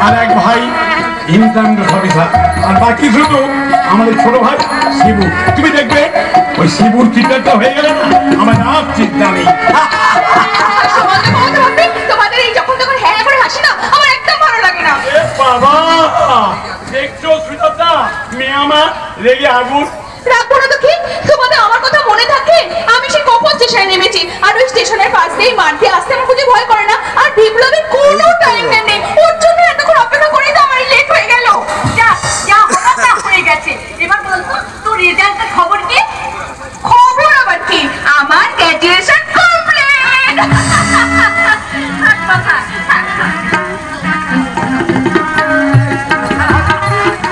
আর এক ভাই income officer, আর বাকি শুধু আমাদের ছোট ভাই শিবু। তুমি দেখবে ওই শিবুর চিন্তাটা হয়ে গেলে না আমার আর চিন্তা নেই। তোমাদের এই যখন তখন হ্যাঁ করে হাসি না আমার একদম ভালো লাগে না। বাবা দেখছো সুজাতা, মেয়ে আমার রেগে আগুন। রাখবো না তো কি, তোমাদের আমার কথা মনে থাকে? আমি সেই কখন স্টেশনে নেমেছি, আর ওই স্টেশনের পাশ দিয়ে মাঠে আসতে আমার খুবই ভয় করে না। আর বিপ্লবের কোনো টাইম নেই, ওর জন্য এতক্ষণ অপেক্ষা করে তো আমার লেট হয়ে গেল। যা যা হঠাৎ তা হয়ে গেছে। এবার বলতো তোর রেজাল্টের খবর কি? খবর আবার কি? আমার গ্র্যাজুয়েশন কমপ্লিট।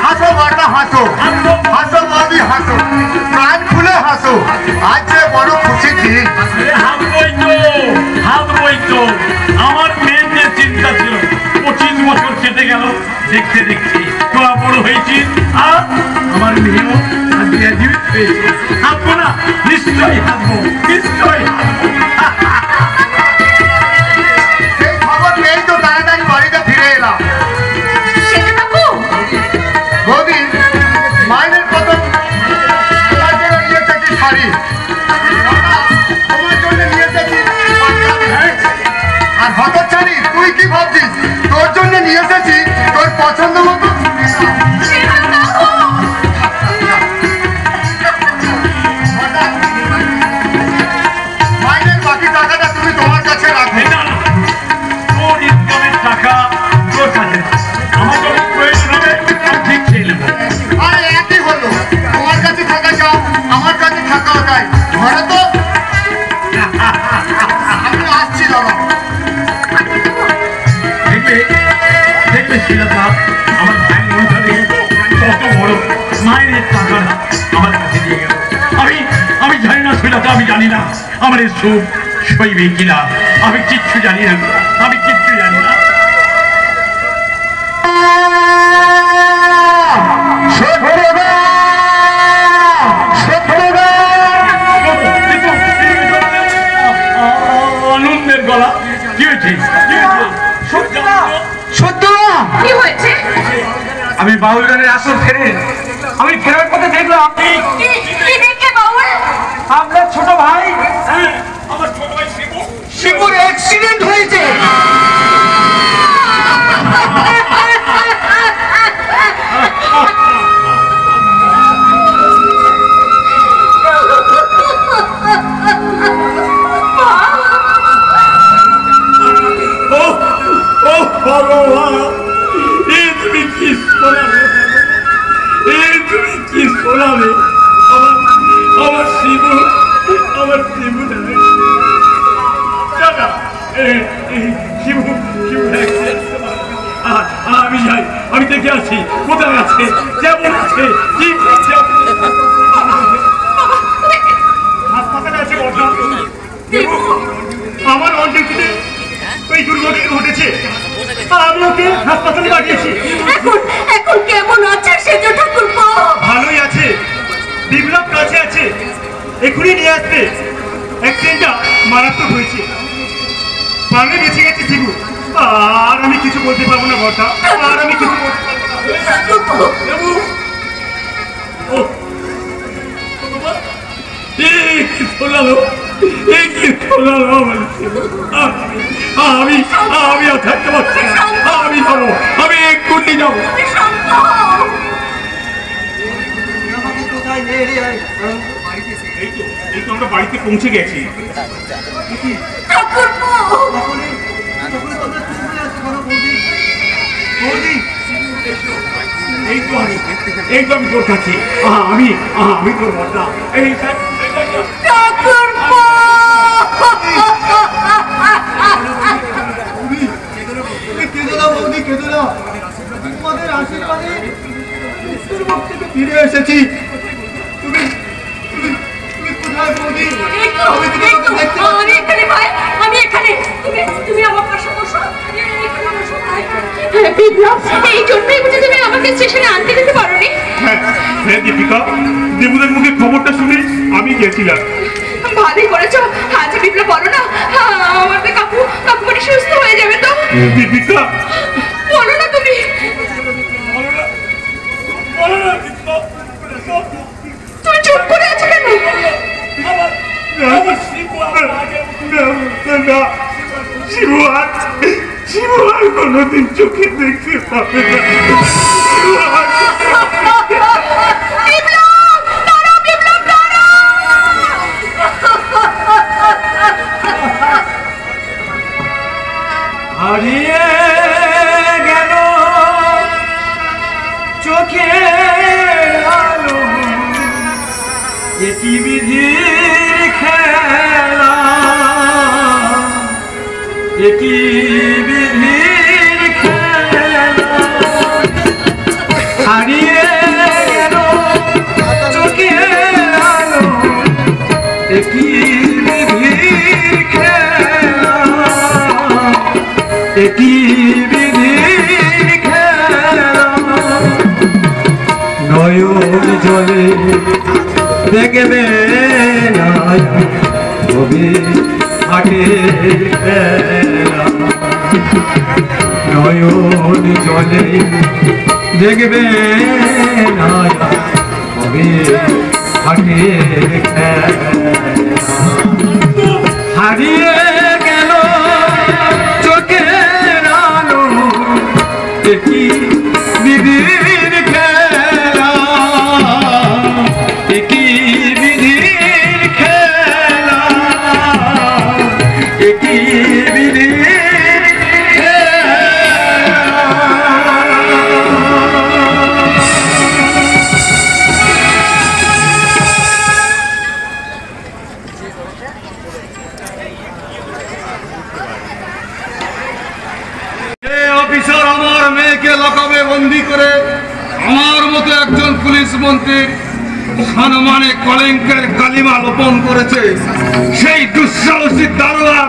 হাসো বাটা হাসো, হাসো মাদি হাসো, প্রাণ খুলে হাসো, আজ যে বড় খুশি দিন। হাসবই তো, আমার মেয়ের যে চিন্তা ছিল 25 বছর কেটে গেল দেখতে দেখতে, তোরা বড় হয়েছিস আর আমার মেয়েও গ্র্যাজুয়েট হয়েছে। হাসবো না? নিশ্চয়ই হাসবো, নিশ্চয়ই হাসবো। সেই খবর নেই তো তাড়াতাড়ি বাড়িতে ফিরে এলাম। বৌদি মাইনের প্রথম নিয়ে এসেছি শাড়ি, তোমার জন্য নিয়ে এসেছি পাঞ্জাবি। আর হতচ্ছাড়ি তুই কি ভাবছিস তোর জন্য নিয়ে এসেছি তোর পছন্দ মতো। মাইনের বাকি টাকাটা তুমি তোমার কাছে রাখবে। তোর ইনকামের টাকা তোর কাছে, আমার যখন প্রয়োজন হবে আমি ঠিক খেয়ে নেবো। আরে একই হলো, তোমার কাছে থাকা যাও, আমার কাছে থাকাও যায়। ঘরে তো আমি আসছি দাদা। দেখলে দেখলে শিলাদা, আমার ভাই মন্ত্রী কত বড় মায়ের টাকা আমার কাছে দিয়ে গেল। আমি জানি না শিলাদা, আমি জানি না আমার এই সুখ সইবে কিনা, আমি কিচ্ছু জানি না, আমি কিচ্ছু জানি না। আনন্দের গলা কি হয়েছে? কি হয়েছে? আমি বাউল গানের আসর ফেরে আমি ফেরার পথে দেখলাম কি দেখলে বাউল? আপনার ছোট ভাই আমার ছোট ভাই শিবু, শিবুর অ্যাক্সিডেন্ট হয়েছে। ভগবান, এই তুমি কি শোনাবে, এই তুমি কি শোনাবে? আমার শিবু, আমার শিবু দাদা, শিবু শিবু আমি যাই, আমি দেখে আছি কোথায় আছে, কেমন আছে, কি হাসপাতালে আছে আমার অঞ্চলটিতে ওই দুর্ঘটনা ঘটেছে, আমি ওকে হাসপাতালে পাঠিয়েছি। এখন কেমন আছে সেজ ঠাকুরপো? ভালোই আছে, বিপ্লব কাছে আছে, এখনই নিয়ে আসবে। অ্যাক্সিডেন্টটা মারাত্মক হয়েছে, প্রাণে বেঁচে গেছে শিবু। আর আমি কিছু বলতে পারবো না ঘরটা, আর আমি কিছু বলতে পারবো না। ও কি শোনালো, কি শোনালো আমার শিবু। আমি আর থাকতে পারছি না, আমি যাবো, আমি এক্ষুনি যাবো। এই তো আমরা বাড়িতে পৌঁছে গেছি। এই তো আমি তোর কাছে, আমি তোর বড়দা। এই তোমাদের আশীর্বাদে ফিরে এসেছি। তুমি কোথায় বৌদি? আমি এখানে, তুমি আমার পাশে বসো। এই জন্যই বুঝি তুমি আমাকে স্টেশনে আনতে দিতে পারোনি। হ্যাঁ দীপিকা, দেবুদের মুখে খবরটা শুনে আমি গেছিলাম। ভালোই করেছো, আজ বিপ্লব বলো না আমাদের কাকু মানে সুস্থ হয়ে যাবে তো। দীপিকা বলো না তুমি। না, শিবু আর কোনোদিন চোখে দেখতে পাবে না। হারিয়ে গেল চোখে আলো, এটি বিধির খেলা, এটি বিধির খেলা। হারিয়ে গেল চোখে আলো, এটি বিধির খেলা, এটি বিধির খেলা। নয়ন জলে দেখবে না কবি হাটের খেলা, নয়ন জলে দেখবে না কবি হাটের খেলা। হারিয়ে গেল চোখের আলো, এটি বিধির খেলা, এটি বিধির খেলা, এটি বিধির খেলা। অফিসার আমার মেয়েকে লকআপে বন্দি করে আমার মতো একজন পুলিশ মন্ত্রীর সম্মানে কলঙ্কের কালিমা লোপন করেছে, সেই দুঃসাহসিক দারোয়ার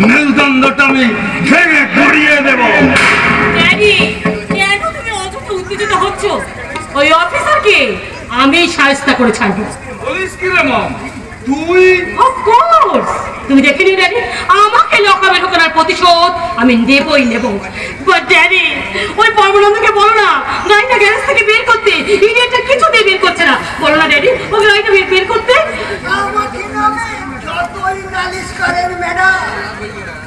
মেরুদণ্ডটা আমি ভেঙে গড়িয়ে দেব। ড্যাডি, কেন তুমি অযথা উত্তেজিত হচ্ছ? ওই অফিসারকে আমি শায়েস্তা করে ছাড়বো। পুলিশ কি রে মম, তুই? অফকোর্স, তুমি দেখে নিও ড্যাডি, আমাকে লকআপে ঢোকানোর প্রতিশোধ আমি নেবই নেব। বাট ড্যাডি, ওই পরমানন্দকে বলো না গাড়িটা গ্যারেজ থেকে বের করতে। ইডিয়েটটা কিছুতেই বের করছে না। বলো না ড্যাডি, ও গাড়িটা বের করতে। আমাকে নামে যতই নালিশ করেন ম্যাডাম,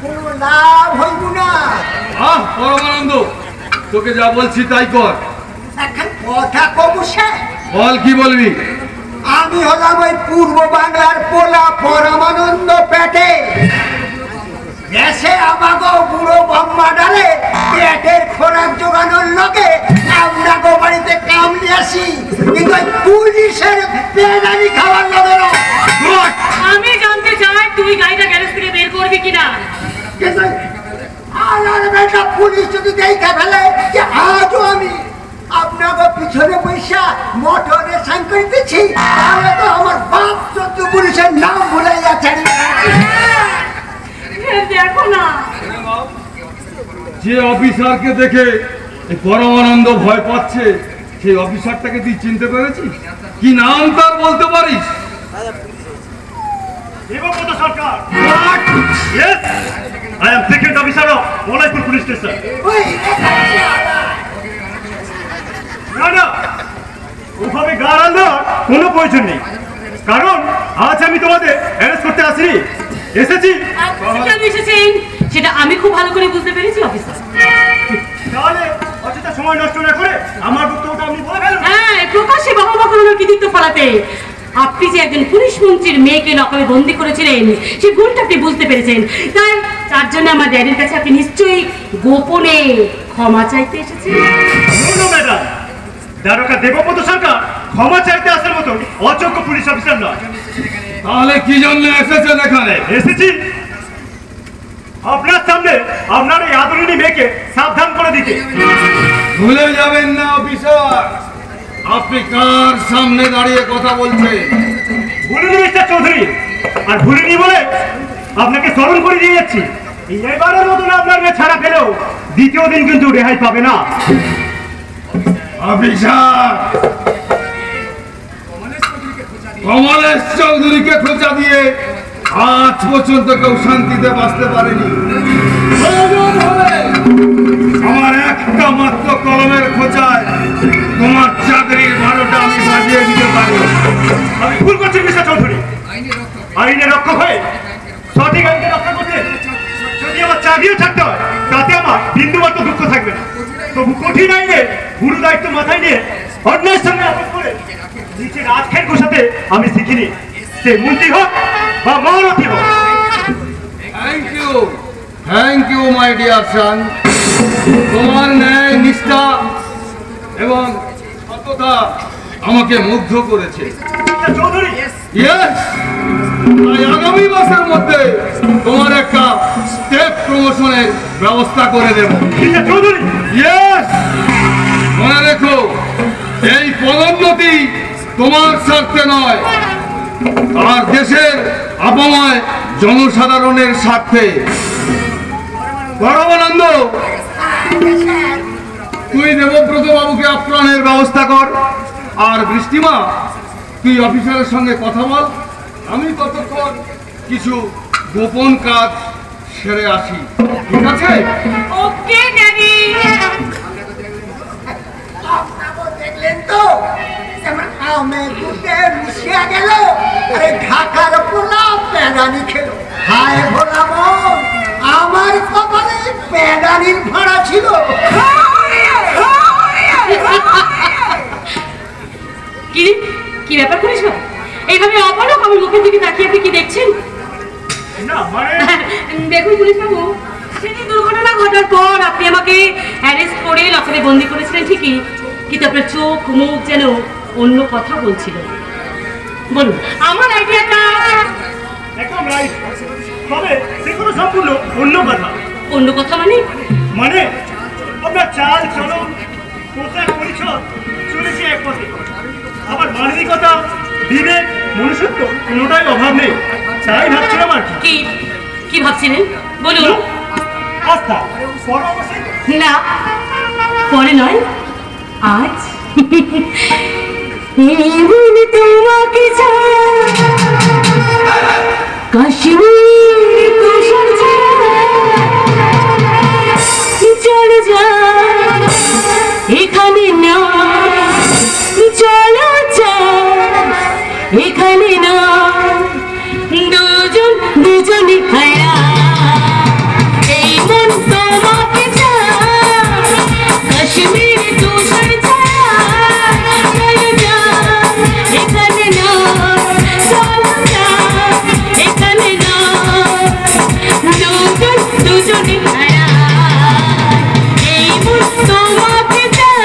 কোনো লাভ হইব না। পরমানন্দ, তোকে যা বলছি তাই কর। এখন কথা কমুছে, বল কি বলবি? আমি হলাম ওই পূর্ব বাংলার পোলা পরমানন্দ পেটে। দেশে আমাগো বুড়ো বম্মা ডালে পেটের খোরাক জোগানোর লগে আপনাগো বাড়িতে কাম নিয়ে আসি, কিন্তু ওই পুলিশের পেনানি খাওয়ার লগে না। আমি জানতে চাই তুই গাড়িটা গ্যারেজ থেকে বের করবি কিনা। কিন্তু আর বেটা পুলিশ যদি দেখে ফেলে যে আজও আমি আপনাকে পিছনে পয়সা মোটরে সাইন করতেছি, তাহলে তো আমার বাপ চোদ্দ পুলিশের নাম ভুলে যাচ্ছে। দেখো না, যে অফিসারকে দেখে এই পরমানন্দ ভয় পাচ্ছে, সেই অফিসারটাকে তুই চিনতে পেরেছিস? কি নাম তার বলতে পারিস? দেবব্রত সরকার। Yes, I am second officer of Molaipur Police Station. না, ওভাবে গাড়াল দেওয়ার কোনো প্রয়োজন নেই, কারণ আজ আমি তোমাদের অ্যারেস্ট করতে আসিনি, এসেছি। কেন এসেছেন সেটা আমি খুব ভালো করে বুঝতে পেরেছি অফিসার। তাহলে অযথা সময় নষ্ট না করে আমার বক্তব্যটা আপনি বলে ফেলুন। হ্যাঁ, প্রকাশ্যে বাবা করোনার কৃতিত্ব ফলাতে আপনি যে একজন পুলিশ মন্ত্রীর মেয়েকে লকআপে বন্দি করেছিলেন, সেই ভুলটা আপনি বুঝতে পেরেছেন। তার জন্য আমার ড্যাডির কাছে আপনি নিশ্চয়ই গোপনে ক্ষমা চাইতে এসেছেন। ম্যাডাম, দ্বারকা দেবব্রত সরকার ক্ষমা চাইতে আসার মতো অযোগ্য পুলিশ অফিসার নয়। তাহলে কি জন্য এসেছেন এখানে? এসেছি আপনার সামনে আপনার এই আদরণী মেয়েকে সাবধান করে দিতে। ভুলে যাবেন না অফিসার, আপনি কার সামনে দাঁড়িয়ে কথা বলছেন? ভুলিনি মিস্টার চৌধুরী, আর ভুলিনি বলে আপনাকে স্মরণ করে দিয়ে যাচ্ছি, এবারের মতন আপনার মেয়ে ছাড়া পেলেও দ্বিতীয় দিন কিন্তু রেহাই পাবে না। অফিসার, কমলেশ চৌধুরীকে খোঁচা দিয়ে আজ পর্যন্ত কেউ শান্তিতে বাঁচতে পারেনি। আমার একটা মাত্র কলমের খোঁচায় তোমার চাকরির 12টা আমি বাজিয়ে দিতে পারি। আমি ভুল করছি মিস্টার চৌধুরী, আইনের রক্ষক হয়ে সঠিক আইনকে রক্ষা যদিও ছাড়তে হয় তাতে আমার বিন্দুমাত্র দুঃখ থাকবে না। তবু কঠিন আইনে গুরু দায়িত্ব মাথায় নিয়ে অন্যের সঙ্গে আপোষ করে নিচে রাজখের গোসাতে আমি শিখিনি, সে মন্ত্রী হোক বা মহারথী হোক। Thank you my dear son. তোমার ন্যায়, নিষ্ঠা এবং সততা আমাকে মুগ্ধ করেছে। চৌধুরী, ইয়েস, তাই আগামী মাসের মধ্যে তোমার একটা স্টেপ প্রমোশনের ব্যবস্থা করে দেব। চৌধুরী, ইয়েস, মনে রেখো এই পদোন্নতি তোমার স্বার্থে নয়, আর দেশের আপাময় জনসাধারণের স্বার্থে। পরমানন্দ, তুই দেবব্রত বাবুকে আপ্রাণের ব্যবস্থা কর, আর বৃষ্টিমা তুই অফিসারের সঙ্গে কথা বল। আমি ততক্ষণ কিছু গোপন কাজ সেরে আসি, ঠিক আছে? ওকে ড্যাডি। দেখলেন তো যেমন আমে দুধে মিশিয়ে গেল, আরে ঢাকার পোলা প্যাদানি খেলো। হায় ভোলা মন, আমার কপালে প্যাদানির ভাড়া ছিল। কি কি ব্যাপার করিস? এইভাবে অপলক আমার মুখের দিকে তাকিয়ে আপনি কি দেখছেন? না মানে দেখুন পুলিশ বাবু, সেদিন দুর্ঘটনা ঘটার পর আপনি আমাকে অ্যারেস্ট করে লকারে বন্দি করেছিলেন ঠিকই, কিন্তু আপনার চোখ মুখ যেন অন্য কথা বলছিল। বলুন, আমার আইডিয়াটা একদম রাইট, তবে সেগুলো সম্পূর্ণ অন্য কথা। অন্য কথা মানে? মানে আপনার চাল চলন, পোশাক পরিচ্ছদ চলেছে এক পথে, আবার মানবিকতা, বিবেক, মনুষ্যত্ব কোনোটাই অভাব নেই। তাই ভাবছিলাম আর কি। কি ভাবছিলেন বলুন? আস্থা, পরামর্শে না, পরে নয়, আজ। তোমাকে কাশ্মীর তুষার চলে যা, এখানে না চলো যা, এখানে না দুজন দুজনে হায়া, এই মন তোমাকে চায়, কাশ্মীর তুষার ছায়া, চলো যা, এখানে না চলো যা, এখানে না দুজন দুজনে হায়া, এই মন তোমাকে চায়।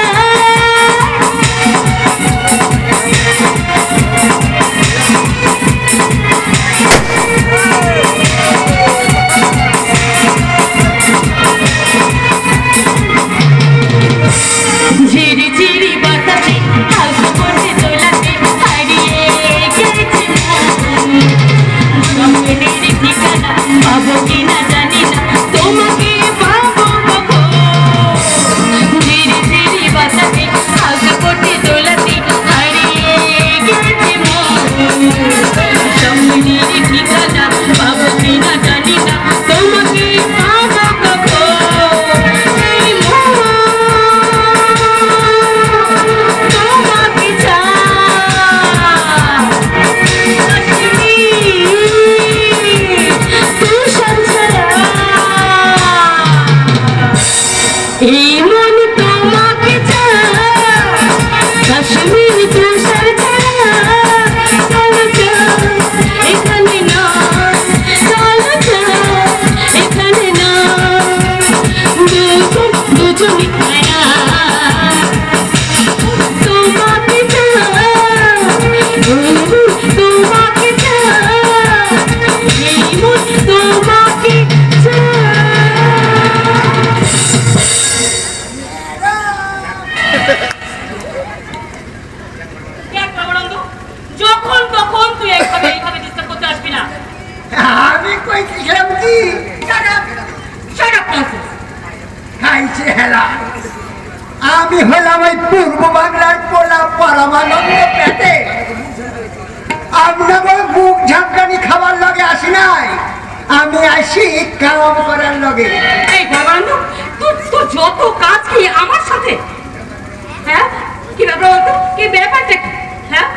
ঝিরি ঝিরি বাতাসে হাউস করতে দোলাতে হারিয়ে গেছে মনের ঠিকানা পাবো কিনা জানি না, তোমাকে পাবো কখন। ঝিরি ঝিরি বাতাসে হাউস করতে দোলাতে হারিয়ে গেছে মনের ঠিকানা পাবো কিনা জানি না, তোমাকে পাবো কখন। তোমাকে চাই, তুষার ছায়া, এই মন তোমাকে চাই, কাশ্মীর তুষার ছায়া, চলো যা, এখানে না চলো যা, এখানে না দুজন দুজনে ছায়া, তোমাকে চাই, তোমাকে চাই, এই মন তোমাকে যখন তখন তুই এইভাবে ডিস্টার্ব করতে আসবি না। আমি কইছিলাম কি খাইছে হেলা, আমি হলাম ওই পূর্ব বাংলার পোলা পরমানন্দ পেটে। আপনার মুখ ঝাঁকানি খাবার লগে আসি নাই, আমি আসি কাম করার লগে। এই ভগবান, তোর যত কাজ কি আমার সাথে? হ্যাঁ, কি ব্যাপার বলতো? কি ব্যাপারটা কি? হ্যাঁ,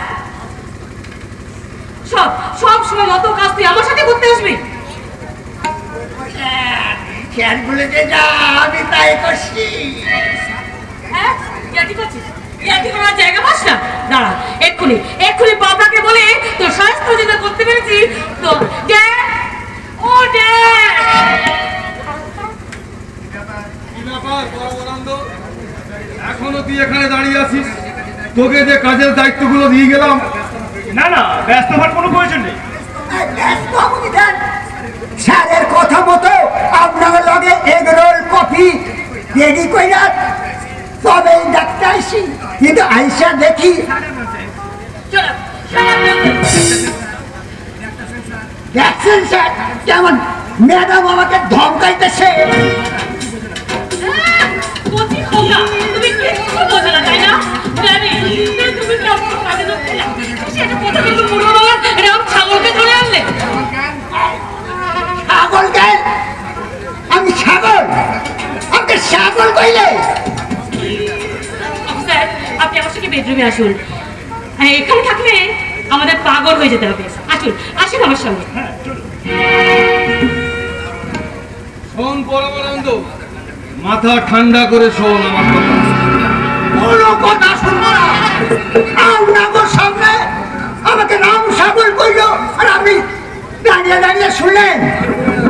সব সময় অত কাজ তুই আমার সাথে করতে আসবি? স্যার বলেছে যা আমি তাই করছি। হ্যাঁ ইয়ার্কি করছিস? ইয়ার্কি করার জায়গা পাস না? দাঁড়া, এক্ষুনি এক্ষুনি বাবাকে বলে তোর স্বাস্থ্য যেটা করতে পেরেছি তো ড্যাড, ও ড্যাড। কি ব্যাপার পরমানন্দ, এখনো তুই এখানে দাঁড়িয়ে আছিস? তোকে যে কাজের দায়িত্বগুলো দিয়ে গেলাম। না না, ব্যস্ত হওয়ার কোনো প্রয়োজন নেই। ব্যস্ত আপনি দেন, স্যারের কথা মতো আপনার লগে এগ রোল কফি রেডি কইরা তবে ডাক্তার আইসি, কিন্তু আইসা দেখি চলো দেখছেন স্যার কেমন ম্যাডাম আমাকে ধমকাইতেছে। তুমি কিচ্ছু বোঝো না তাই না? ড্যাডি, তুমি কি আমার কাজে লোক ছিলে? সেটা কথা কিন্তু পুরো বলার এরকম ছাগলকে ধরে আনলে। ছাগল কেন? আমি ছাগল? আমাকে ছাগল কইলে? স্যার, আপনি আমার সঙ্গে বেডরুমে আসুন। হ্যাঁ, এখানে থাকলে আমাদের পাগল হয়ে যেতে হবে। আসুন আসুন আমার সঙ্গে। শোন পরমানন্দ, মাথা ঠান্ডা করে শোন আমার কথা। কোনো কথা শুনবো না। আপনার সামনে আমাকে নাম ছাগল কইলো আর আপনি দাঁড়িয়ে দাঁড়িয়ে শুনলেন।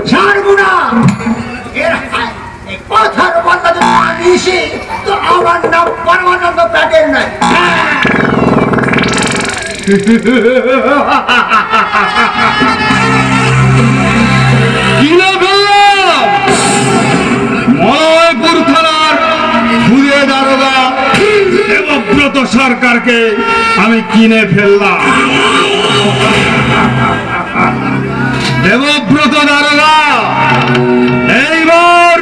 ছাড়বো না। এর এই কথার বদলা যদি আমি এসে তো আমার নাম পরমানন্দ প্যাটেল নয়। কিনে ফেললাম মলয়পুর থানার ঘুরে দারোগা দেবব্রত সরকারকে, আমি কিনে ফেললাম। দেবব্রত দারোগা, এইবার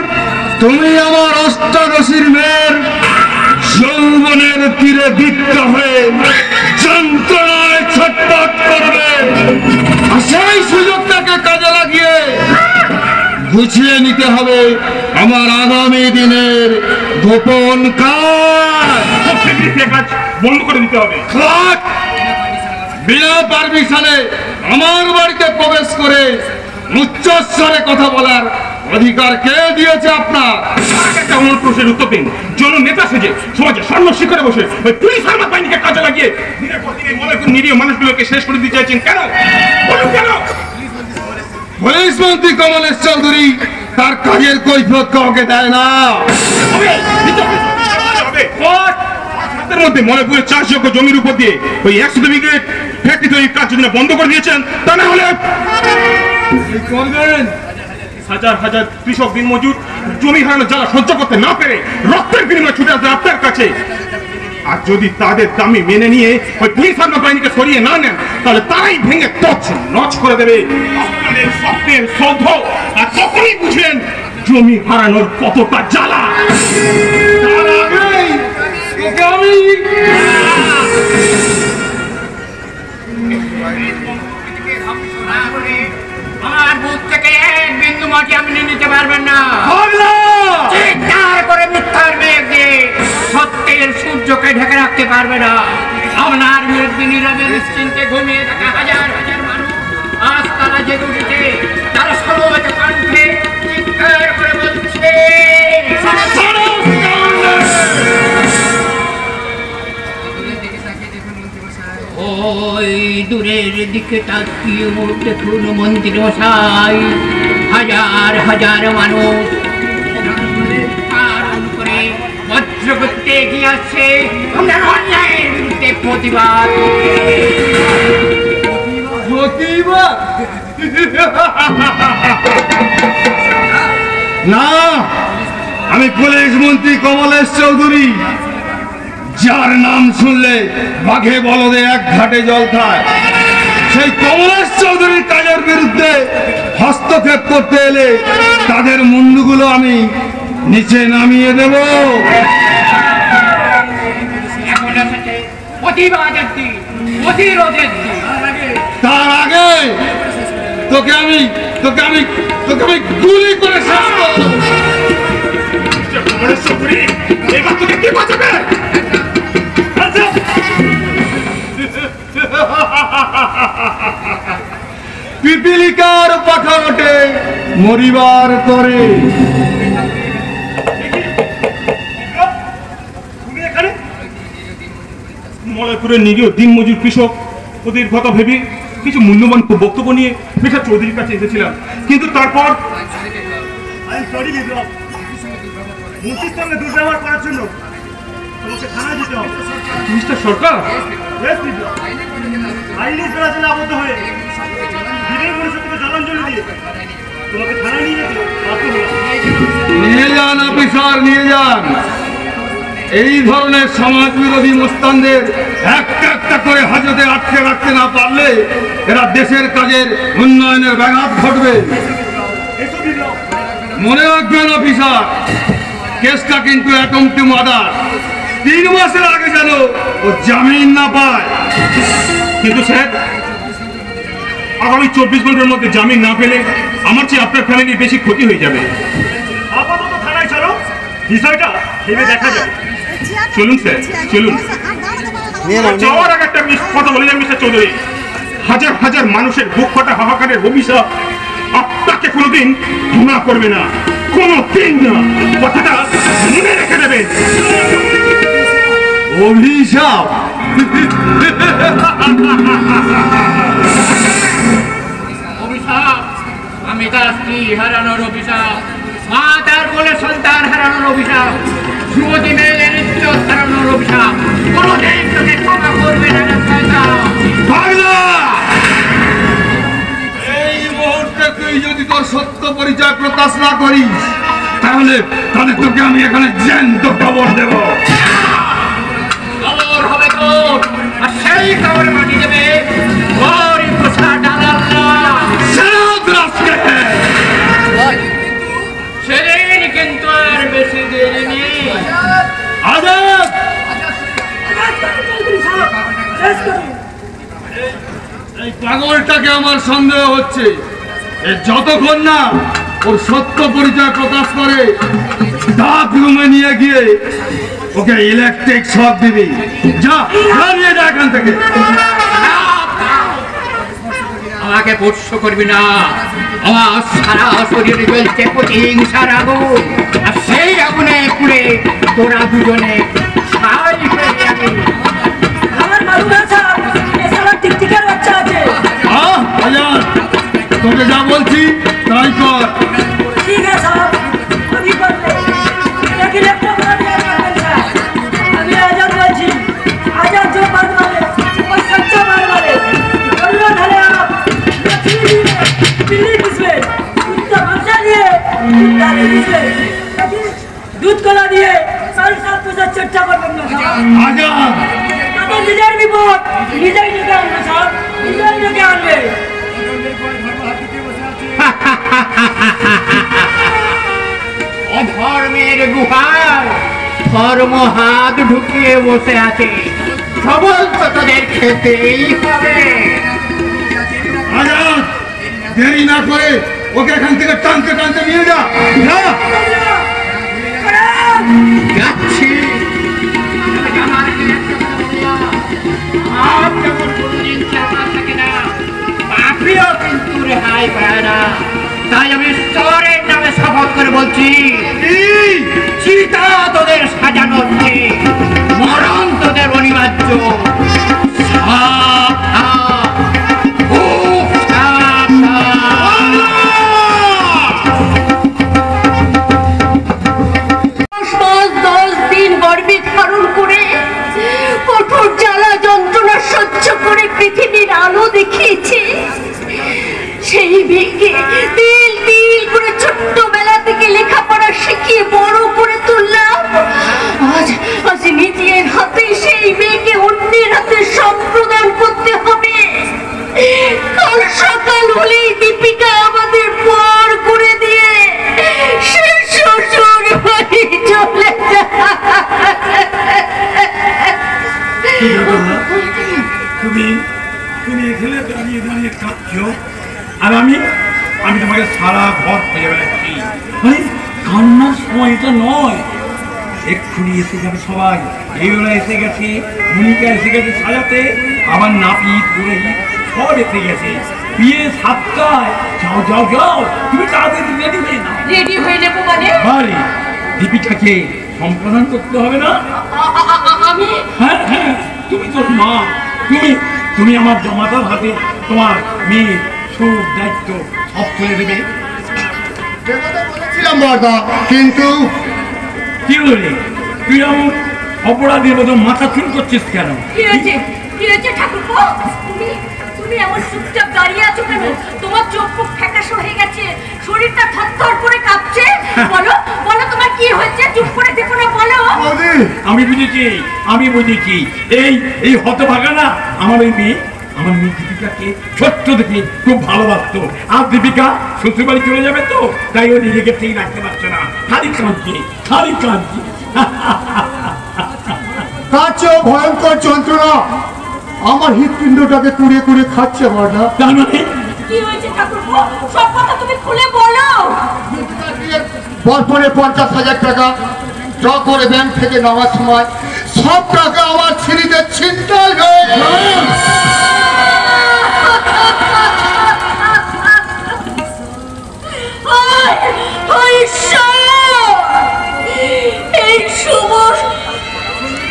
তুমি আমার অষ্টাদশীর মেয়ের যৌবনের তীরে দীপ্ত হয়ে যন্ত্রণায় ছটফট করবে। আর সেই সুযোগটাকে কাজে লাগিয়ে গুছিয়ে নিতে হবে আমার আগামী দিনের গোপন কাজ। কাজ বন্ধ করে দিতে হবে। বিনা পারমিশনে আমার বাড়িতে প্রবেশ করে উচ্চস্বরে কথা বলার অধিকার কে দিয়েছে আপনার? একটা অন্য প্রশ্নের উত্তর দিন। জননেতা সেজে সমাজে স্বর্ণ শিখরে বসে ওই পুলিশ সার্মা বাহিনীকে কাজে লাগিয়ে দিনের পর দিন মনে নিরীহ মানুষগুলোকে শেষ করে দিতে চাইছেন কেন? বলুন কেন? পুলিশ মন্ত্রী কমলেশ চৌধুরী তার কাজের কৈফিয়ত কাউকে দেয় না। আপনাদের মধ্যে মনেপুরের চাষযোগ্য জমির উপর দিয়ে ওই 100 বিঘে ফ্যাক্টরি তৈরির কাজ যদি বন্ধ করে দিয়েছেন, তা না হলে করবেন হাজার হাজার কৃষক দিনমজুর জমি হারানোর জ্বালা সহ্য করতে না পেরে রক্তের বিনিময়ে ছুটে আসবে আপনার কাছে। আর যদি তাদের দামি মেনে নিয়ে ওই পুলিশ সার্মা বাহিনীকে সরিয়ে না নেন, তাহলে তারাই ভেঙে তছ নচ করে দেবে আপনাদের স্বপ্নের সৌধ। আর তখনই বুঝলেন জমি হারানোর কতটা জ্বালা। তার আগেই তোকে আমি আমার বুক থেকে এক বিন্দু মাটি আপনি নিতে পারবেন না। ভাবলাম চিৎকার করে মিথ্যার মেঘ দিয়ে সত্যের সূর্যকে ঢেকে রাখতে পারবে না। আপনার বিরুদ্ধে নীরবে নিশ্চিন্তে ঘুমিয়ে থাকা হাজার হাজার মানুষ আজ তারা জেগে উঠেছে। তারা সর্বোচ্চ কণ্ঠে চিৎকার করে বলছে, ওই দূরের দিকে তাকিয়ে দেখুন মন্ত্রী মশাই, হাজার হাজার মানুষ পালন করে বজ্র করতে এগিয়ে আসছে আপনার অন্যায়ের বিরুদ্ধে প্রতিবাদ। না, আমি পুলিশ মন্ত্রী কমলেশ চৌধুরী, যার নাম শুনলে বাঘে বলদে এক ঘাটে জল খায়। সেই কমলেশ চৌধুরীর কাজের বিরুদ্ধে হস্তক্ষেপ করতে এলে তাদের মুন্ডুগুলো আমি নিচে নামিয়ে দেব। এখন এসেছে প্রতিবাদের দিন, প্রতিরোধের দিন। তার আগে তোকে আমি গুলি করে শেষ করবো। এবার তোকে কে বাঁচাবে? আচ্ছা, 1 পিপিলিকার পাখা ওঠে মরিবার তরে। তুমি এখানে মলয়পুরের নিরীহ দিনমজুর কৃষক ওদের কথা ভেবে কিছু মূল্যবান বক্তব্য নিয়ে মিস্টার চৌধুরীর কাছে এসেছিলাম, কিন্তু তারপর মন্ত্রীর সঙ্গে দুর্ব্যবহার করার জন্য তোমাকে থানায় যেতে হবে। মিস্টার সরকার, আইনি চলাচলে আবদ্ধ হয়ে বিনয় মনুষ্যকে জলাঞ্জলি দিয়ে তোমাকে থানায় নিয়ে যেতে বাধ্য হলাম। নিয়ে যান অফিসার, নিয়ে যান। এই ধরনের সমাজ বিরোধী মুস্তানদের একটা একটা করে হাজতে আটকে রাখতে না পারলে এরা দেশের কাজের উন্নয়নের ব্যাঘাত ঘটবে। এসো বিপ্লব। মনে রাখবেন অফিসার, কেসটা কিন্তু অ্যাটম টু মার্ডার। 3 মাসের আগে যেন ও জামিন না পায়। কিন্তু স্যার, আগামী 24 ঘন্টার মধ্যে জামিন না পেলে আমার চেয়ে আপনার ফ্যামিলির বেশি ক্ষতি হয়ে যাবে। আপাতত থানায় চলো, বিষয়টা ভেবে দেখা যাবে। চলুন স্যার, চলুন। যাওয়ার আগে একটা কথা বলে যান মিস্টার চৌধুরী, হাজার হাজার মানুষের বুক ফাটা হাহাকারের অভিশাপ আপনাকে কোনোদিন ক্ষমা করবে না, কোনোদিন না। কথাটা মনে রেখে দেবেন। অভিশাপ? অভিশাপ? আমি তার স্ত্রী হারানোর অভিশাপ, মা তার কোলে সন্তান হারানোর অভিশাপ, যুবতী মেয়েদের ইজ্জত হারানোর অভিশাপ। কোনোদিন তোকে ক্ষমা করবে না রে শয়তান। এই মুহূর্তে তুই যদি তোর সত্য পরিচয় প্রকাশ না করিস তাহলে তোকে আমি এখানে জ্যান্ত খবর দেব। খবর হবে তোর, আর সেই খবর মাটি দেবে গরিব পোষা ডালাল্লাহ। সেদিন কিন্তু আর বেশি দেরি নেই। আজাদ! এই পাগলটাকে আমার সন্দেহ হচ্ছে। যতক্ষণ না ওর সত্য পরিচয় প্রকাশ করে ডাক রুমে নিয়ে গিয়ে ওকে ইলেকট্রিক শক দিবি। যা, নিয়ে যা এখান থেকে। আমাকে স্পর্শ করবি না, আমার সারা শরীরে জ্বলছে প্রতিহিংসার আগুন, আর সেই আগুনে পুড়ে তোরা দুজনে ছাই হয়ে যাবি। আমার মালুম আছে এছাড়া টিকটিকের বাচ্চা আছে। আজাদ, তোকে যা বলছি তাই কর। ঠিক আছে স্যার, আমি করবো। लेकिन एक तो बात याद रखना, আমি আজাদ বলছি। আজাদ जो बात माने वो सच्चा बात माने। बोलो धरे आप बिल्ली किसमें कुत्ता भक्सा दिए, कुत्ता नहीं किसमें दूध कोला दिए 7.5% चट्टा करবেন না স্যার। আজাদ, আপনি নিজের বিপদ নিজেই ডেকে আনবে স্যার, নিজেই ডেকে আনবে। অধর্মের গুহায় ধর্ম হাত ঢুকিয়ে বসে আছে, সবল তো তোদের খেতেই হবে। আজাদ, দেরি না করে ওকে এখান থেকে টানতে টানতে নিয়ে যা। যাচ্ছি। আর যেমন কোনদিন চেষ্টা থাকে না, পাপিও কিন্তু রেহাই পায় না। তাই আমি ঈশ্বরের নামে শপথ করে বলছি, চিতা তোদের সাজানো ঠিক, মরণ তোদের অনিবার্য। সাবধান, খুব সাবধান। 10 দিন গর্ভে ধারণ করে কঠোর জ্বালা যন্ত্রণা সহ্য করে পৃথিবীর আলো দেখিয়েছে। সেই মেয়েকে তিল তিল করে ছোট্টবেলা থেকে লেখাপড়া শিখিয়ে বড় করে তুললাম। আজ নিজের হাতে সেই মেয়েকে অন্যের হাতে সম্প্রদান করতে হবে। কাল সকাল হলেই দীপিকা আমাদের পর করে দিয়ে সে শ্বশুর বাড়ি চলে যায়। তুমি এখানে দাঁড়িয়ে দাঁড়িয়ে কাঁদছো, আর আমি তোমাকে সারা ঘর খুঁজে বেড়াচ্ছি। কান্নার সময় এটা নয়, এক্ষুনি এসে যাবে সবাই। এইবেলা এসে গেছে, মনিকা এসে গেছে সাজাতে, আবার নাপিত পুরোহিত সব এসে গেছে। বিয়ে 7টায়। যাও যাও যাও, তুমি তাড়াতাড়ি রেডি হয়ে নাও। রেডি হয়ে নেবো মানে? আরে দীপিকাকে সম্পাদন করতে হবে না? আমি? হ্যাঁ হ্যাঁ, তুমি তোর মা, তুমি আমার জমাতার হাতে তোমার মেয়ের সব দায়িত্ব সব তুলে দেবে। বলেছিলাম বর্দা, কিন্তু কি বলি, তুই এমন অপরাধীর মতো মাথা চুল করছিস কেন? কি হয়েছে? কি হয়েছে ঠাকুরপো? তুমি এমন চুপচাপ দাঁড়িয়ে আছো কেন? তোমার চোখ মুখ ফ্যাকাশে হয়ে গেছে, শরীরটা থরথর করে কাঁপছে। বলো বলো, তোমার কি হয়েছে? চুপ করে দেখো না, বলো। আমি বুঝেছি, এই হতভাগা না আমার মেয়ে দীপিকাকে ছোট্ট দেখে খুব ভালোবাসতো। আর দীপিকা শ্বশুর বাড়ি চলে যাবে তো, তাই ও নিজেকে ঠিক রাখতে পারছে না, খালি কাঁদছে। তার চেয়েও ভয়ঙ্কর যন্ত্রণা আমার হৃৎপিণ্ডটাকে কুড়িয়ে কুড়িয়ে খাচ্ছে বর্দা। তার মানে কি হয়েছে ঠাকুরপো? সব কথা তুমি খুলে বলো। বর্তমানে 50,000 টাকা ড্র করে ব্যাংক থেকে নেওয়ার সময় সব টাকা আমার ছিঁড়িতে ছিনতাই হয়ে এই শুভ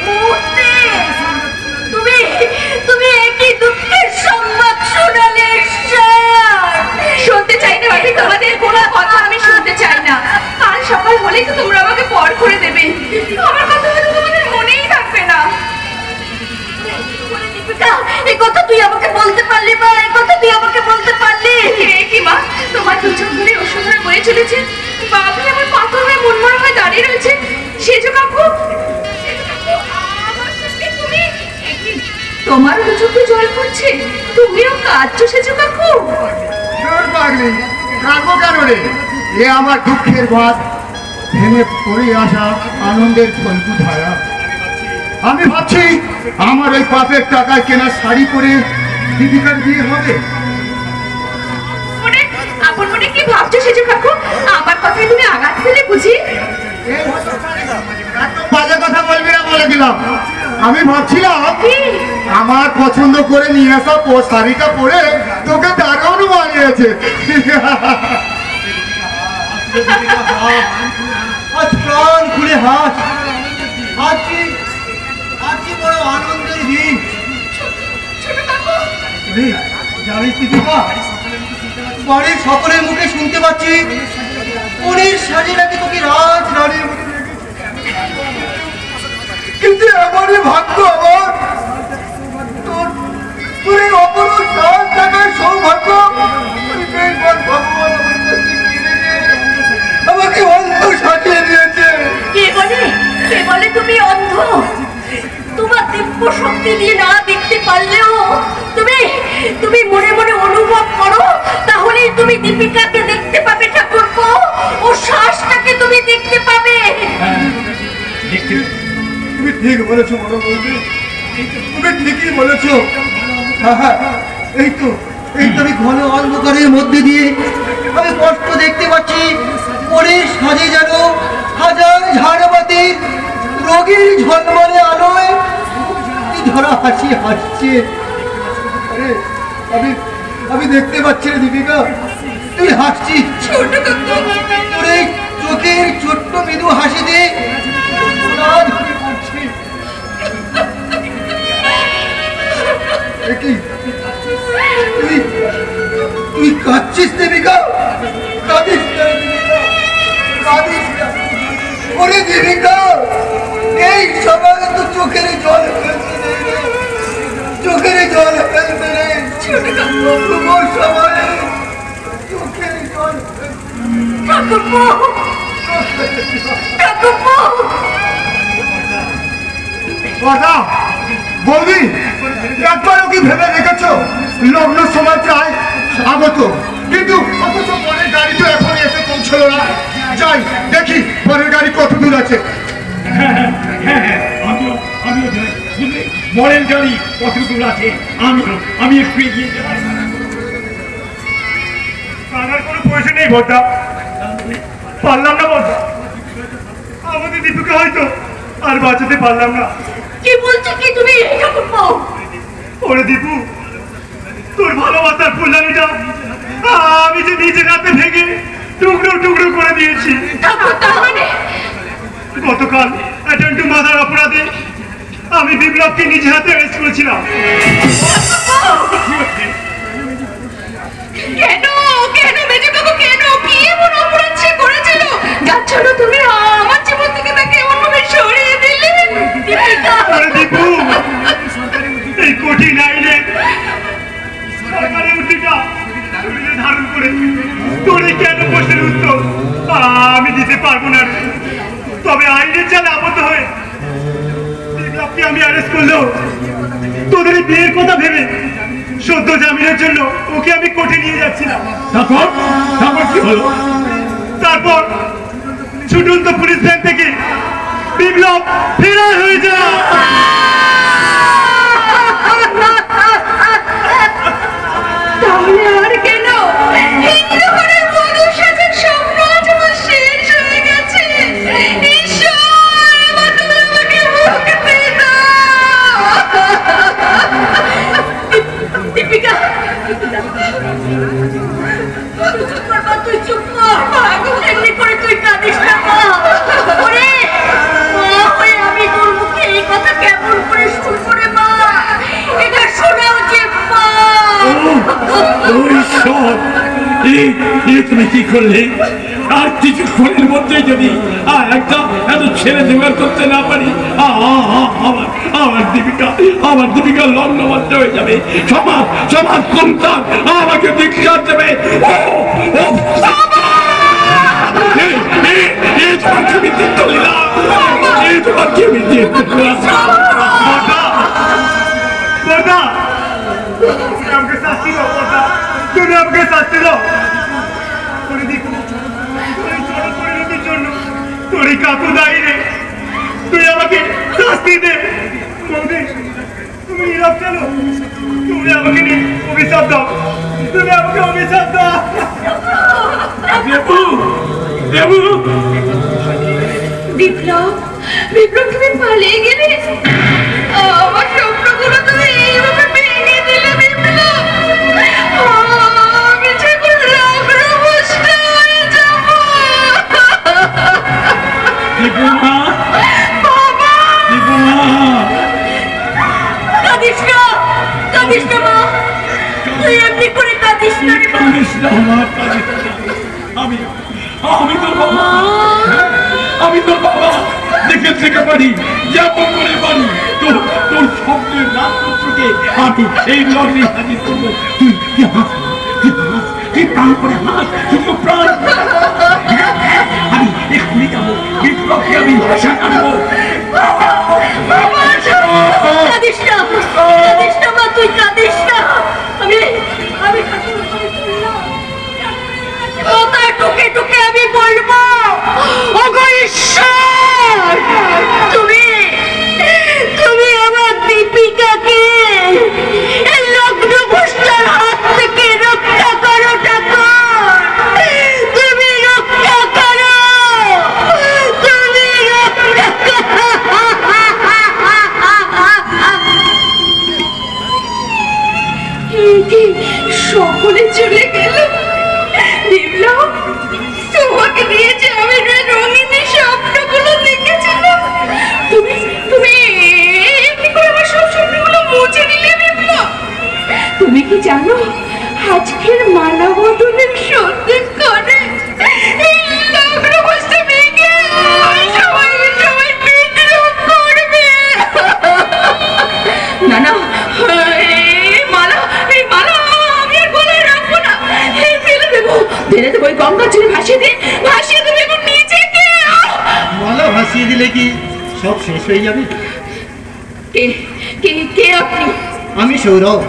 মুহূর্তে তুমি একই দুঃখের সংবাদ শোনালে। শুনতে চাই না বাকি, তোমাদের কোনো কথা আমি শুনতে চাই না। কাল সকাল হলেই তো তোমরা আমাকে পর করে দেবে, আমার কথা হয়তো তোমাদের মনেই থাকবে না। এই কথা তুই আমাকে বলতে পারলি মা? এই কথা তুই আমাকে বলতে পারলি? কি মা, তোমার দু চোখ ধরে ওষুধ ধরে বয়ে চলেছে, বাবলি আমার পাথর হয়ে মনমরা হয়ে দাঁড়িয়ে রয়েছে। সেজো কাকু, তোমার দু চোখে জল পড়ছে, তুমিও কাঁদছো সেজো কাকু? কাঁদবো কেন রে? এ আমার দুঃখের ভাত ভেঙে পড়ে আসা আনন্দের ফলকু ধারা। আমি ভাবছি আমার এই পাপের টাকায় কেনা শাড়ি পরে দীপিকার বিয়ে হবে। আপন মনে কি ভাবছো সেজো কাকু? আমার কথায় তুমি আঘাত পেলে বুঝি? বাজে কথা বলবি না বলে দিলাম। আমি ভাবছিলাম আমার পছন্দ করে নিয়ে আসা শাড়িটা পরে তোকে দারুণ মানিয়েছে। আজ প্রাণ খুলে হাস, আজ বড় আনন্দের দিন। জানিস দীপিকা, বাড়ির সকলের মুখে শুনতে পাচ্ছি পরীর শাড়ি নাকি তোকে রাজ রানীর মতো, কিন্তু এমনই ভাগ্য আমার, তোর এই অপরূপ রাজ দেখার সৌভাগ্য ভগবান আমাকে অন্ধ সাজিয়ে দিয়েছে। কে বলে তুমি অন্ধ? তোমার দিব্য শক্তি দিয়ে না দেখতে পারলেও তুমি মনে মনে অনুভব করো, তাহলেই তুমি দীপিকাকে দেখতে পাবে ঠাকুরপো। ও শ্বাসটাকে তুমি দেখতে পাবে। তুমি ঠিক বলেছো বড় বৌদি, তুমি ঠিকই বলেছো। হ্যাঁ, এই তো আমি ঘন অন্ধকারের মধ্যে দিয়ে আমি কষ্ট দেখতে পাচ্ছি। পরের সাজে যেন হাজার ঝাড়বাতির রোগীর ঝলমলে আলোয় ধরা হাসি হাসছে। আমি দেখতে পাচ্ছি রে দীপিকা, তুই হাসছিস। তোর এই চোখের ছোট্ট মৃদু হাসিতে তুই কাঁদছিস দীপিকা? কাঁদিস না ওরে দীপিকা, এই সবাই তো চোখের জল ফেলতে নেই, চোখের জল ফেলতে নেই, সবাই চোখের জল বৌদি, একবারও কি ভেবে রেখেছ লগ্ন সময় প্রায় আগত, কিন্তু অথচ পরের গাড়ি তো এখন এসে পৌঁছলো না। যাই দেখি পরের গাড়ি কত দূর আছে। পরের গাড়ি কত দূর আছে আমি একটু এগিয়ে যাই। কানার কোনো পয়সা নেই বর্দা, পারলাম না বর্দা, আমাদের দীপুকে হয়তো আর বাঁচাতে পারলাম না। কি বলছো কি তুমি ঠাকুরপো? ওরে দীপু, তোর ভালোবাসার ফুলদানিটা আমি যে নিজের হাতে ভেঙে টুকরো টুকরো করে দিয়েছি। গতকাল অ্যাটেন্ড টু মাদার অপরাধে আমি বিপ্লবকে নিজে হাতে অ্যারেস্ট করেছিলাম। কেন কেন মেজো কাকু, কেন কি এমন অপরাধ সে করেছিল যার জন্য তুমি আমার জীবন থেকে তাকে এমনভাবে সরিয়ে দিলে? দীপু, এই কঠিন আইনে সরকারের উদ্যোগটা ধারণ করে তোর এই কেন প্রশ্নের উত্তর আমি দিতে পারবো না। তবে আইনের জালে আবদ্ধ হয়ে বিপ্লবকে আমি অ্যারেস্ট করলেও তোদের এই বিয়ের কথা ভেবে সদ্য জামিনের জন্য ওকে আমি কোর্টে নিয়ে যাচ্ছিলাম। তারপর কি হলো? তারপর ছুটন্ত পুলিশ ভ্যান থেকে বিপ্লব ফেরার হয়ে যায়। তাহলে আর কেন হিন্দু ঘরের বধূ সাজার স্বপ্ন আজ আমার শেষ হয়ে গেছে। ঈশ্বর, এবার তুমি আমাকে মুক্তি দাও। দীপিকা, তুই চুপ কর। এমনি করে তুই কাঁদিস না মা। ওরে মা হয়ে আমি তোর মুখে এই কথা কেমন করে শুনবো রে মা? এটা শোনা উচিত মা। তুমি কি করলে? আর কিছুক্ষণের মধ্যে যদি একটা এত ছেলে জোগাড় করতে না পারি, আমার দীপিকা লগ্নবদ্ধ হয়ে যাবে। সমাজ সন্তান আমাকে দীক্ষা দেবে। আমাকে শাস্তি দাও, তুমি আমাকে শাস্তি দাও। জন্য তোর কাকু দায়ী রে, তুই আমাকে শাস্তি দে। তুমি নীরব কেন? তুমি আমাকে অভিশাপ দাও, তুমি আমাকে অভিশাপ দাও। বিপ্লব, বিপ্লব তুমি পালিয়ে গেলে, আমার স্বপ্নগুলো তুমি এইভাবে ভেঙে দিলে। বিপ্লব, আমি যে লগ্নভ্রষ্ট হয়ে যাব। কাঁদিস না মা, তুই এমনি করে কাঁদিস না। আমি তোর বাবা, দেখে পারি, যেমন করে পারি তোর স্বপ্নের রাজপুত্রকে আমি এই লগ্নে হাজির করবো। তুই প্রাণ করে হাস, তুই প্রাণ। আমি এক্ষুনি যাবো, বিপ্লবকে আমি আনবো। কাঁদিস না মা, তুই কাঁদিস না। আমি কথায় টুকে টুকে আমি বলবো, ওগো ঈশ্বর, তুমি আমার দীপিকাকে লগ্নভ্রষ্টার হাত থেকে রক্ষা করো। ঠাকুর, তুমি রক্ষা করো, তুমি রক্ষা করো। সকলে চলে গেল। বিপ্লব, তোমাকে দিয়েছে আমি রঙিনী স্বপ্নগুলো দেখেছিলাম। তুমি এমনি করে আমার সব স্বপ্নগুলো মুছে দিলে। বিপ্লব, তুমি কি জানো আজকের মালা বদলের সত্যি করে লগ্নভ্রষ্ট ভেঙে সবাই বিদ্রোহ করবে? না না, ফেলে দেবো, গঙ্গা জলে ভাসিয়ে দেবে এবং নিজেকে। মালা ভাসিয়ে দিলে কি সব শেষ হয়ে যাবে? কে আপনি? আমি সৌরভ,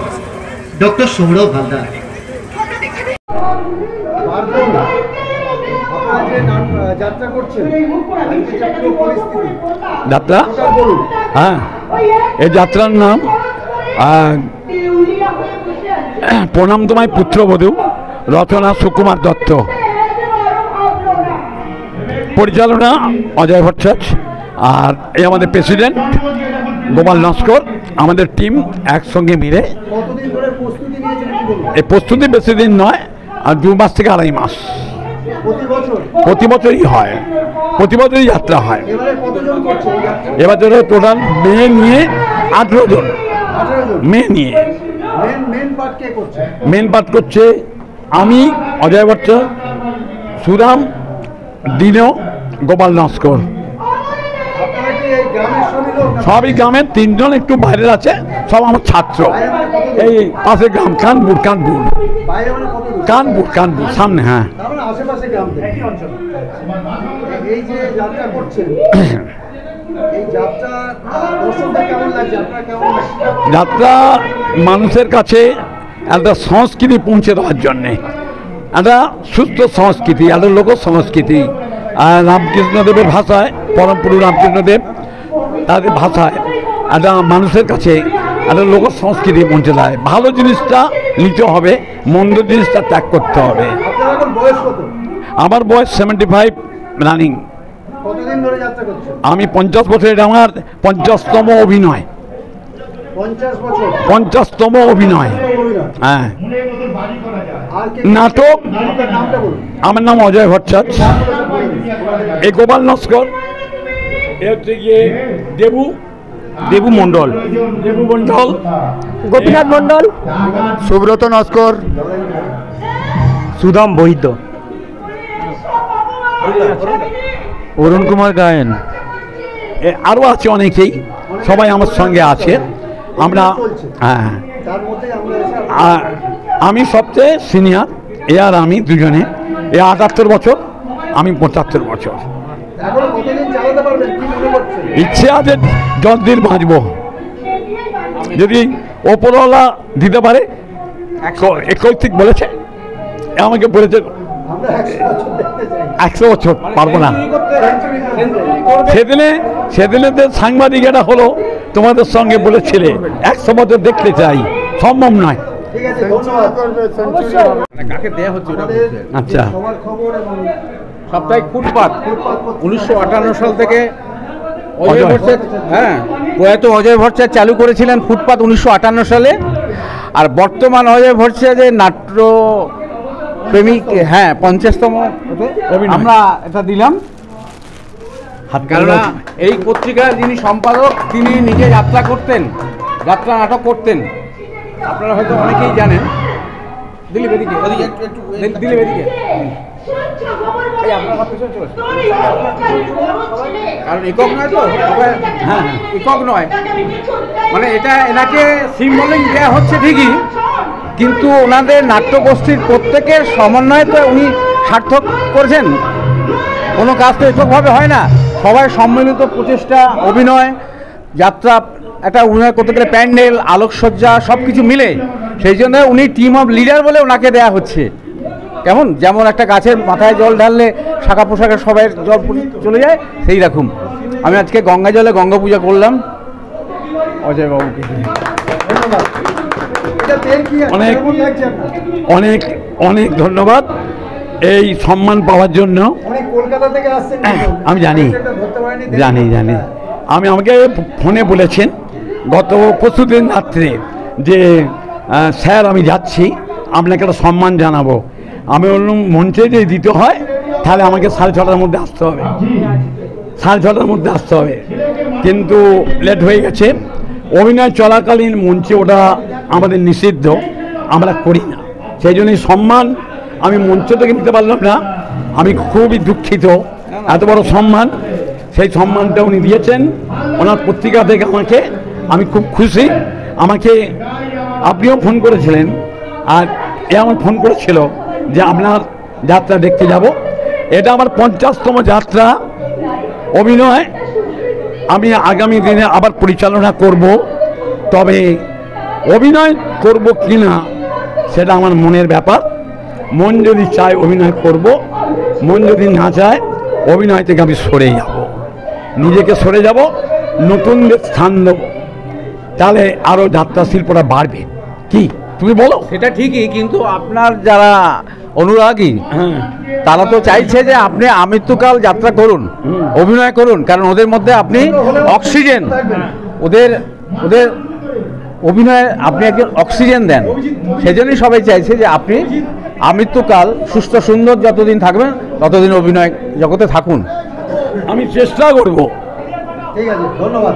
ডক্টর সৌরভ হালদার। যাত্রা করছেন, যাত্রা, হ্যাঁ, এই যাত্রার নাম প্রণাম তোমায় পুত্রবধূ, রচনা সুকুমার দত্ত, পরিচালনা অজয় ভট্টাচার্য, আর এই আমাদের প্রেসিডেন্ট গোপাল নস্কর। আমাদের টিম একসঙ্গে মিলে কতদিন ধরে প্রস্তুতি নিয়েছেন? এই প্রস্তুতি বেশি দিন নয়, আর 2 মাস থেকে 2.5 মাস। প্রতি বছরই হয়, প্রতি বছরই যাত্রা হয়। এবার টোটাল মেয়ে নিয়ে 18 জন মেয়ে নিয়ে। মেন পার্ট করছে আমি, অজয় ভট্ট, সুরাম, দিনো, গোপাল নস্কর। সবই গ্রামের, 3 জন একটু বাইরের আছে, সব আমার ছাত্র। এই পাশের গ্রাম কানপুর, কানপুর কানপুর কানপুর সামনে। হ্যাঁ, যাত্রা মানুষের কাছে একটা সংস্কৃতি পৌঁছে দেওয়ার জন্যে, একটা সুস্থ সংস্কৃতি, একটা লোক সংস্কৃতি। আর রামকৃষ্ণদেবের ভাষায়, পরম পুরু রামকৃষ্ণদেব তাদের ভাষায় একটা মানুষের কাছে একটা লোক সংস্কৃতি পৌঁছে দেয়। ভালো জিনিসটা নিতে হবে, মন্দ জিনিসটা ত্যাগ করতে হবে। আমার বয়স 75 রানিং। আমি 50 বছর, এটা আমার 50তম অভিনয়। 50তম অভিনয়। হ্যাঁ, নাটক। আমার নাম অজয় ভট্টাচার্য। এই গোপাল নস্কর, এ হচ্ছে গিয়ে দেবু মণ্ডল, গোপীনাথ মণ্ডল, সুব্রত নস্কর, সুদাম বৈদ্য, অরুণ কুমার গায়েন, আরও আছে অনেকেই, সবাই আমার সঙ্গে আছে। আমরা হ্যাঁ, আমি সবচেয়ে সিনিয়র, এ আর আমি দুজনে। এ 78 বছর, আমি 75 বছর। ইচ্ছে আছে যতদিন বাঁচব, যদি ওপরওয়ালা দিতে পারে। 21 ঠিক বলেছে, আমাকে বলেছে 100 বছর পারবো না। সেদিনে যে সাংবাদিক এটা হলো, তোমাদের সঙ্গে বলেছিলে 100 বছর দেখতে চাই, সম্ভব নয়। আচ্ছা, সাপ্তাহিক ফুটপাত 1958 সাল থেকে অজয় ভট্টাচার্য, হ্যাঁ, প্রয়াত অজয় ভট্টাচার্য চালু করেছিলেন ফুটপাত 1958 সালে। আর বর্তমান অজয় ভট্টাচার্যের নাট্য প্রেমিক, হ্যাঁ, 50তম আমরা এটা দিলাম। কেননা এই পত্রিকার যিনি সম্পাদক, তিনি নিজে যাত্রা করতেন, যাত্রা নাটক করতেন। আপনারা হয়তো অনেকেই জানেন। দিলীপ এদিকে, দিলীপ এদিকে, কারণ একক নয় তো, হ্যাঁ, একক নয়, মানে এটা এনাকে সিম্বলিং দেওয়া হচ্ছে ঠিকই, কিন্তু ওনাদের নাট্যগোষ্ঠীর প্রত্যেকের সমন্বয়ে তো উনি সার্থক করেছেন। কোনো কাজ তো এককভাবে হয় না, সবাই সম্মিলিত প্রচেষ্টা, অভিনয়, যাত্রা, একটা অভিনয় করতে গেলে প্যান্ডেল, আলোকসজ্জা সব কিছু মিলে, সেই জন্য উনি টিম অফ লিডার বলে ওনাকে দেয়া হচ্ছে। কেমন, যেমন একটা গাছের মাথায় জল ঢাললে শাখা পোশাকের সবাই জল চলে যায়, সেই রকম আমি আজকে গঙ্গা জলে গঙ্গা পূজা করলাম অজয় বাবুকে। অনেক অনেক অনেক ধন্যবাদ এই সম্মান পাওয়ার জন্য। আমি জানি জানি জানি আমি আমাকে ফোনে বলেছেন গত পরশুদিন রাত্রে যে স্যার আমি যাচ্ছি, আপনাকে একটা সম্মান জানাবো। আমি বললাম মঞ্চে যদি দিতে হয় তাহলে আমাকে 6:30টার মধ্যে আসতে হবে, 6:30টার মধ্যে আসতে হবে, কিন্তু লেট হয়ে গেছে। অভিনয় চলাকালীন মঞ্চে ওটা আমাদের নিষিদ্ধ, আমরা করি না, সেই জন্যই সম্মান আমি মঞ্চ থেকে নিতে পারলাম না। আমি খুবই দুঃখিত, এত বড় সম্মান, সেই সম্মানটা উনি দিয়েছেন ওনার পত্রিকা থেকে আমাকে, আমি খুব খুশি। আমাকে আপনিও ফোন করেছিলেন, আর এ আমার ফোন করেছিল যে আপনার যাত্রা দেখতে যাব। এটা আমার 50তম যাত্রা অভিনয়। আমি আগামী দিনে আবার পরিচালনা করব, তবে অভিনয় করব কি না সেটা আমার মনের ব্যাপার। মন যদি চায় অভিনয় করব, মন যদি না চায় অভিনয় থেকে আমি সরে যাব, নিজেকে সরে যাব, নতুনদের স্থান দেব, তাহলে আরও যাত্রা শিল্পটা বাড়বে। কি তুমি বলো? সেটা ঠিকই, কিন্তু আপনার যারা অনুরাগী তারা তো চাইছে যে আপনি আমৃত্যুকাল যাত্রা করুন, অভিনয় করুন, কারণ ওদের মধ্যে আপনি অক্সিজেন, ওদের ওদের অভিনয়ে আপনি একজন অক্সিজেন দেন, সেজন্যই সবাই চাইছে যে আপনি আমৃত্যুকাল সুস্থ সুন্দর যতদিন থাকবেন ততদিন অভিনয় জগতে থাকুন। আমি চেষ্টা করব। ঠিক আছে, ধন্যবাদ।